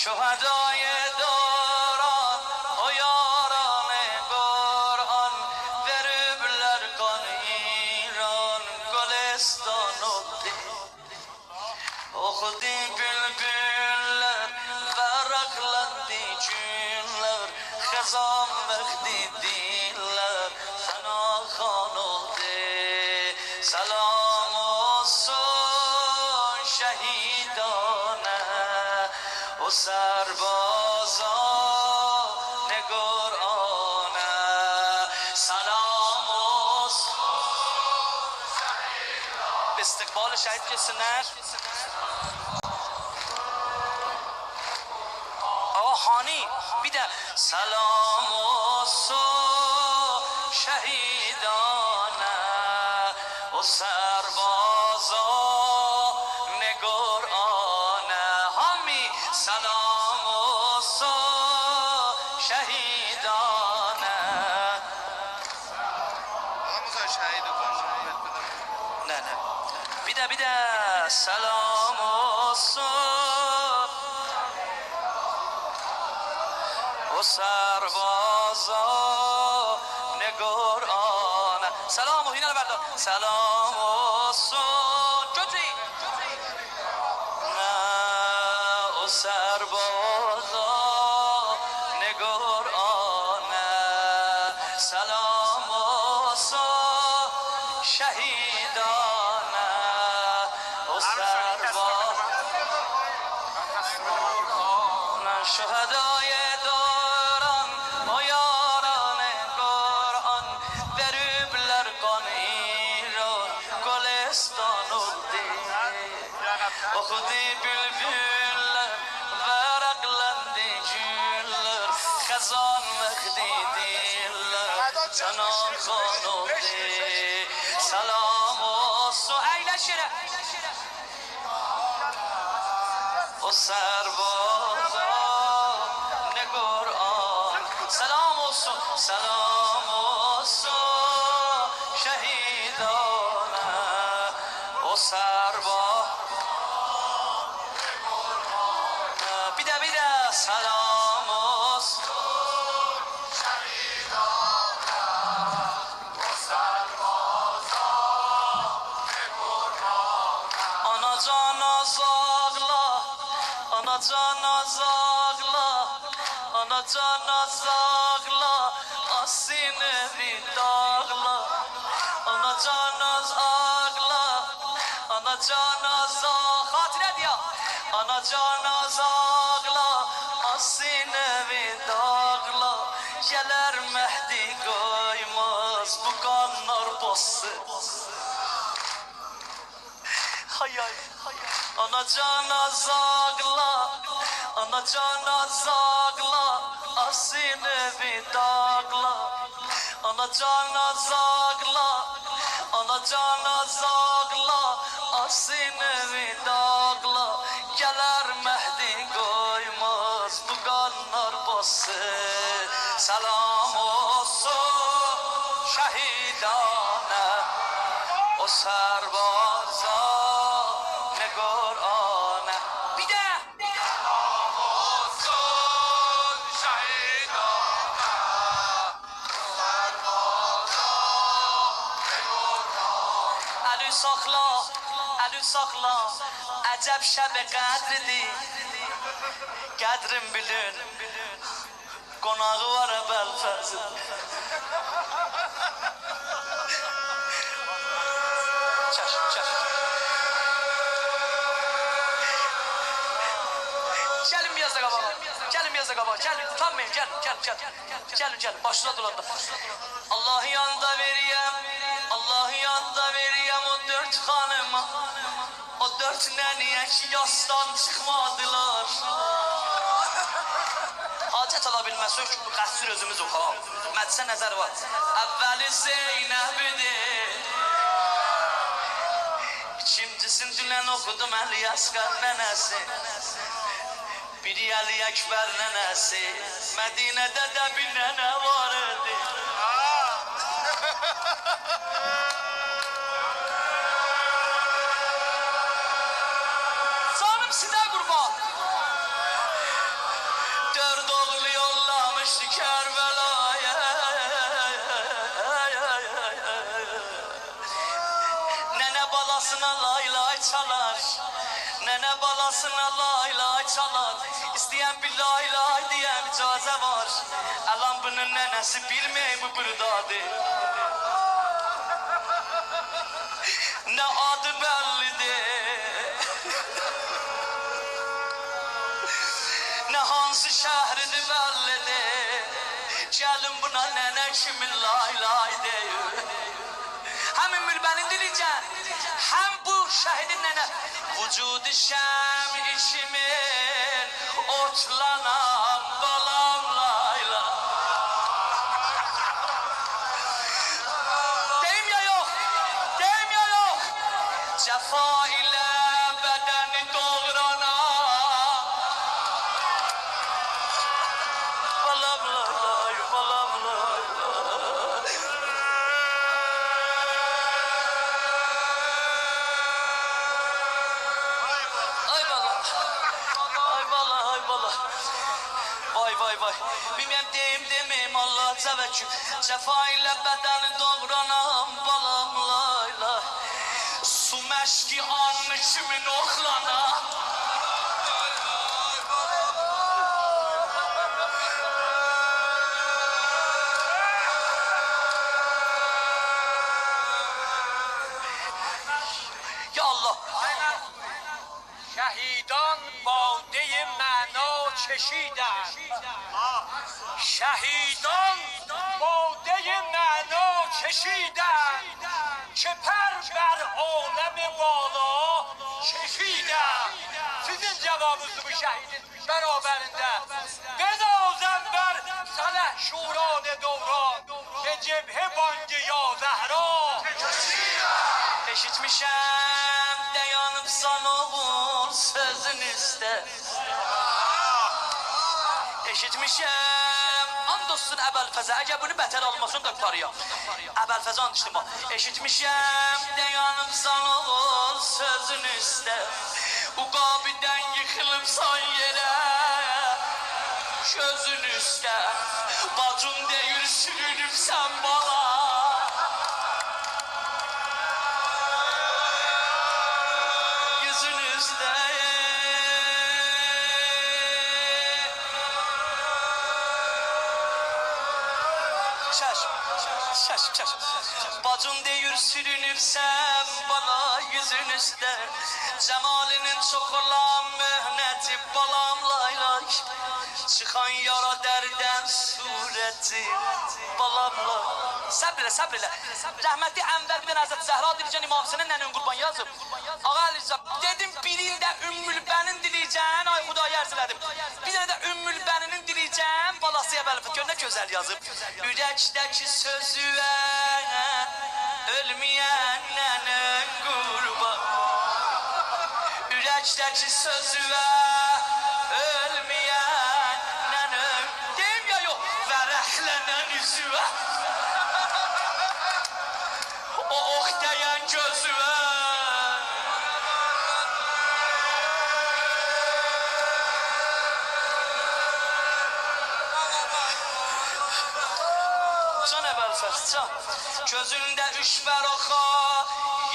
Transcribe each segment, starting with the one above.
شهدای دوران و یاران قرآن غریبler کن ایران گلستان و Oxudi bülbüller, varaqlandı günlər, xəzan məxdi dillər, fənaxan oldu. Salam olsun şəhidana, o sərbazan Qur'ana. Salam olsun به استقبال شهید کسنر هانی بیده سلام olsun şehidane o serbazan Qur'ane hami سلام olsun şehidane نه نه بیده سلام olsun و سربازان قرآن سلام و هینه بردار سلام olsun جوزی نه و سربازان قرآن سلام olsun شهیدانه و سربازان شهدای Oxudi bülbüller, varaqlandı günlər, xəzan məxdi dillər, canan xan oldu. Salam olsun, əyləşirə o sərbazan Qur'an. Salam olsun şəhidana o sərbazan بیده سلام olsun şehidana o serbazan Qur'ana. Anacan azağla, anacan azağla, anacan azağla, asinevi dağla. Anacan azağla, anacan azağla, xatirə diya. Anacan azağla, asinevi dağla. Gələr Məhdi qoymaz bu qanlar bassın. Hayal Anacan azağla, anacan azağla, asinevi dağla. Anacan azağla, anacan azağla, asinevi dağla. Gələr Məhdi qoymaz bu qanlar bassın. Salam olsun şəhidana o sərbazan Qur'ana. Bidə Salam olsun şehidana o serbazan Qur'ana. Əlü saxla, əlü saxla, əcəb şəb qədridir. Qədrim bilin, qonağı var Bəlfəzin. Gəlin bir yazda qabağa, gəlin bir yazda qabağa, gəlin, utanmayın, gəlin, başına dolanda. Allah'ı yanda veriyem, Allah'ı yanda veriyem o dört hanıma. O dört nəniyə ki yasdan çıxmadılar. Hacət ala bilməsi üçün bu qəssir özümüz oxalım. Məclisə nəzər var. Əvvəli Zeynəbidir. İkincisin dünən oxudum Əli Əsqər nənəsi. Biri Əli Əkbər nənəsi. Mədinədə də bir nənə var idi. Canım sizə qurban. babasına lay lay çalar. İsteyen bir lay lay diyen icaze var. Alan bunun nenesi bilmey bu buradadır. Ne adı bellidir, ne hansı şehridir bellidir. Gelin buna nene kimin lay lay deyir. Hem Ümmülbenin dileyeceksin, hem bu şehidin nene. Vücudu şem içimin otlanan balam lay lay. Deyim ya yok, deyim ya yok. Cefa ile bedeni doğrana balam lay, balam lay. Ay bala, ay bala, ay bala. Vay vay vay. Bilmem deyim demeyim Allah tevekkül. Cefa ile bedeni doğranan balam lay lay. Su meşki anlı kimin oklana. Ya Allah. شهیدان باده معنا چشیدن شهیدان باده معنا چشیدن که پر بر عالم بالا کشیدن. Sizin cevabınız bu şehidin beraberinde. Benazem ber sana şuran devran ve cebhe bangı ya Zehra. Eşitmişem dayanıp sana ol sözün üstte. Eşitmişem andolsun Əbəlfəzə. Əgər bunu bətər almasın da yukarıya. Əbəlfəzə and içdim bak. Eşitmişem dayanıp sana ol sözün üstte. Uqabiden yıkılıpsan yere gözün üstte. Bacın deyir sürünüpsən bala. Çeşm. Bacın deyir sürünüpsen bana yüzün üstte. Cemalinin çok olan mühneti balam lay lay. Çıkan yara derden sureti balam lay. Sabreyle. Rahmetli Enver bin Hazreti Zehra Dilican İmam Hüseyin'in nenen kurban yazıp. Ağa Alizam dedim birinde Ümmülbenin dileyeceğin ay Huda'yı erzeledim. Bir tane de Ümmülbeninin dileyeceğin balasıya Əbəlfəz. Gör ne güzel yazıp. Yürekteki sözüve ölmeyen nenen kurban. Yürekteki sözüve ölmeyen nenen. Deyim ya yok. Verehlenen yüzüve. O ok diyen gözüve. Can Əbəlfəz, can. Gözünde üç ver oxa,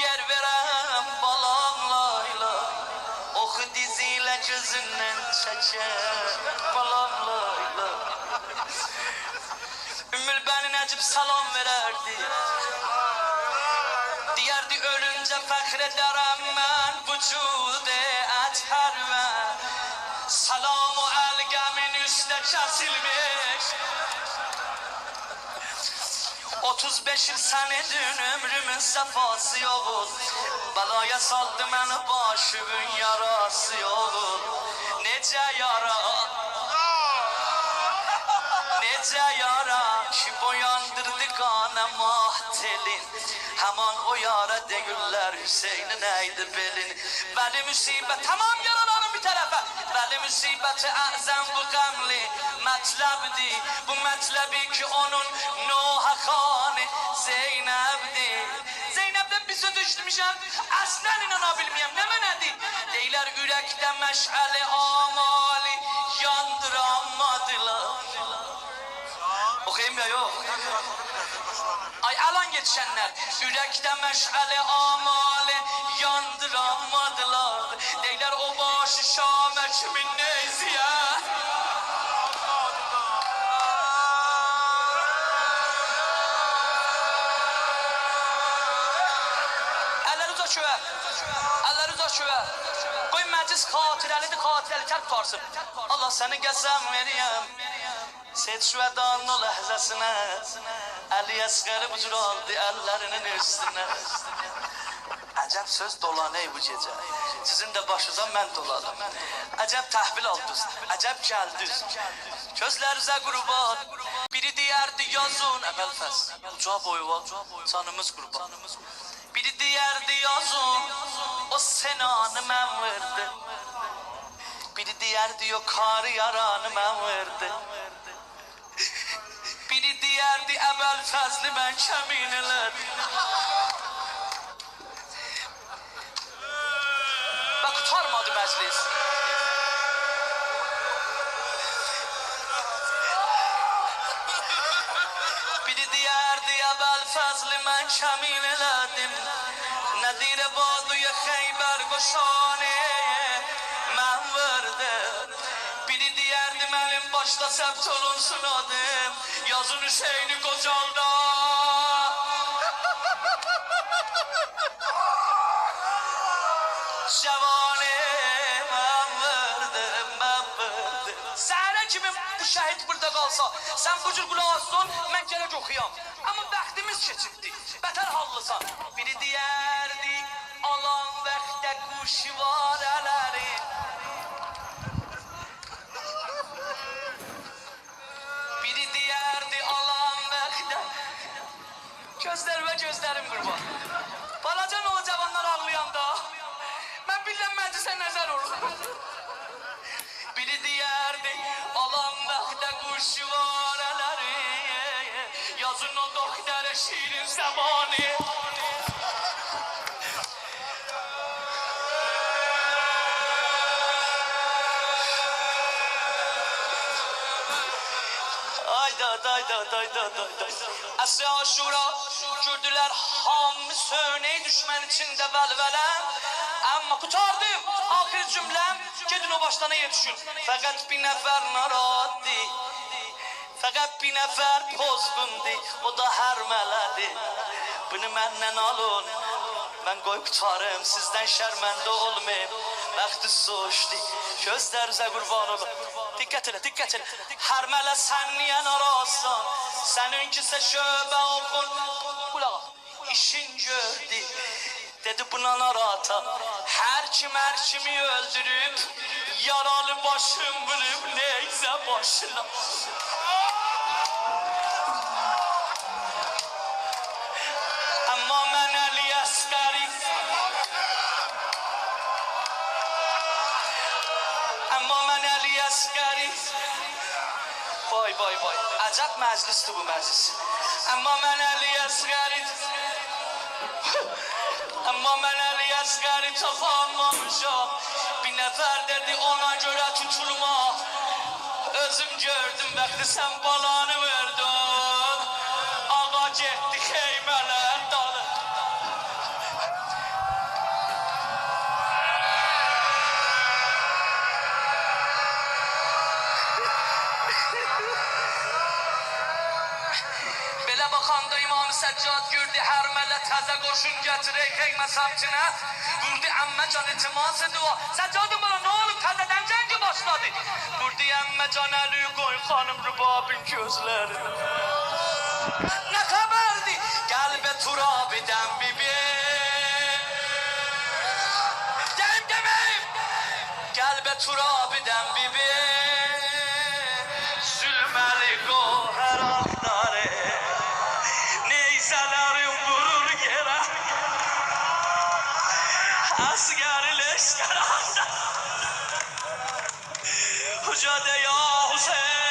yer verem balam layla. Oxu diziyle gözünden çeker balam layla. Ümmülbenin acıb salam vererdi. Diyerdi ölünce fəxrederem mən vücude ətər və salam-ı əlqəmin üstə kəsilmiş. 35 yıl senedin ömrümün sefası yok. Balaya saldı beni başımın yarası yok. Nece yara, nece yara ki boyandırdı kanım ahtelin. Hemen o yara değiller Hüseyin'in neydi belin. Veli musibet tamam yaralarım bir tarafa. Veli musibeti azam bu gamli metlebdi. Bu metlebi ki onun Nuh'a Khanı Zeynep'di. Zeynep'den bir söz işitmişim. Aslen inanabilmeyem. Ne menedi? Deyler yürekte meşale amali yandıramadılar. Okuyayım ya yok. Ay alan yetişenler yürekte meşale amale yandıramadılar. Deyler o başı Şam'e kimin neyziye. Elleri uza çöğe. Elleri uza çöğe. Qoy məclis xatirəlidir, xatirəli tər tutarsın. Allah səni qəsəm veriyəm. Seç şüvedanın o ləhzəsinə. Əli əsqəri bu cür aldı əllərinin üstünə. Əcəb söz dolaney bu gecə. Sizin də başınıza mən doladım. Əcəb təhvil aldınız, əcəb gəldiniz. Gözlərinizə qurban. Biri deyərdi yazın əvvəl fəs. Uca boyu var, canımız qurban. Biri deyərdi yazın, o senanı mən verdi. Biri deyərdi o karı yaranı mən verdi. Biri deyərdi əvvəl fəzli mən kəmin elədim. Və qutarmadı məclis. Biri deyərdi əvvəl fəzli mən kəmin elədim. Nədir baduya Xeybər qoşanı mən verdim. Biri deyərdi mənim başda səbt olunsun adım. Yazın Hüseyni qocalda. Şəvani mən verdim, mən verdim. Səhərə kimi bu şəhid burada qalsa, sən bu cür qulaq asın, mən gələk oxuyam. Amma bəxtimiz keçibdi, bətər hallısan. Biri deyərdi, alan vəxtə quşvarələri. Biri deyərdi, alan vəxtə. Gözlərimə gözlərim qurban. Balaca nə o cavanlar ağlayanda? Mən bilən məclisə nəzər olur. Biri deyərdi, alan vəxtə quşvarələri. Yazın o doktora şirin zamanı. Əsri aşura gördülər hamı söney düşmən içində vəlvələ. Amma qutardım axir cümləm, gedin o başdan yetişin. Fəqət bir nəfər naraddi, fəqət bir nəfər pozğundi, o da hərmələdi. Bunu məndən alın, mən qoy qutarım, sizdən şərməndə olmayım. Vaxtı soğuşdu, gözlərinizə qurban olun. Diqqət elə, diqqət elə. Hərmələ sən niyə narazsan? Səninkisə şöbə oxun. Qulağa, işin gördü. Dedi buna narata. Hər kimi öldürüb, yaralı başım bilib neysə başına. Amma mən Əli Əsqəri, amma mən Əli Əsqəri. Vay vay vay, əcəb məclisdir bu məclis. Amma mən Əli Əsqəri, amma mən Əli Əsqəri tapanmamışam. Bir nəfər dedi ona görə tutulma. Özüm gördüm bəxti sən balanı verdin. Ağa getdi xeymələr dalı. Belə baxanda İmam-ı Səccad gördü hərmələ təzə qoşun gətirək xeymə səbtinə. Vurdu əmməcan itimas dua. Səccadım bana ne olub təzədən cəngi başladı. Vurdu əmməcan Əli qoy xanım Rübabın gözləri. Nə xəbərdi? Qəlbə turabidən bibi. Deyim demeyim. Qəlbə turabidən bibi. Zülməli qohər axtarı. Neyzələrim vurur yerə. Asgari leşkər axtar. Hücade ya Hüseyin.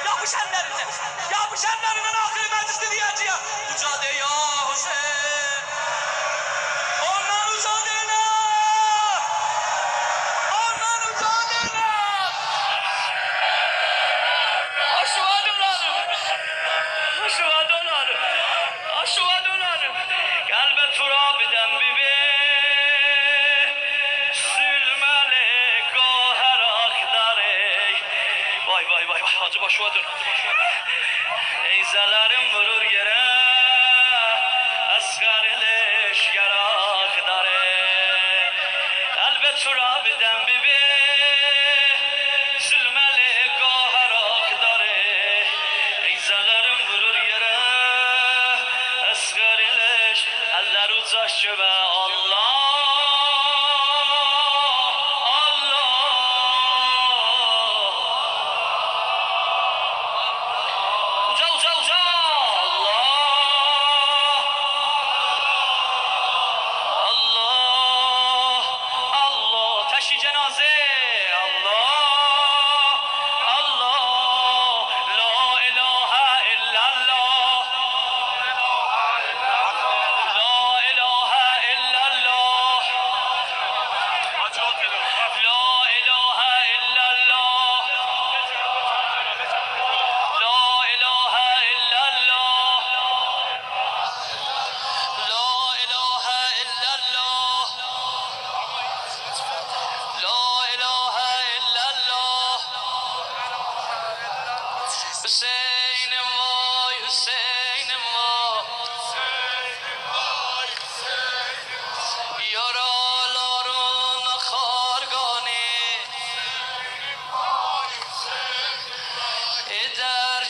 Yapışanlarına, yapışanlarına ahir meclisi diyeceğim. Hücade ya Hüseyin. Ondan hücadene. Ondan hücadene. vay hacı başıma dön. Eyzelerim vurur yere, asgar leşgerak dare. Elbet turabiden bibi, zulmeli goharak dare. Eyzelerim vurur yere, asgar leş, eller uzaş ve Allah.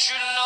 Şunlar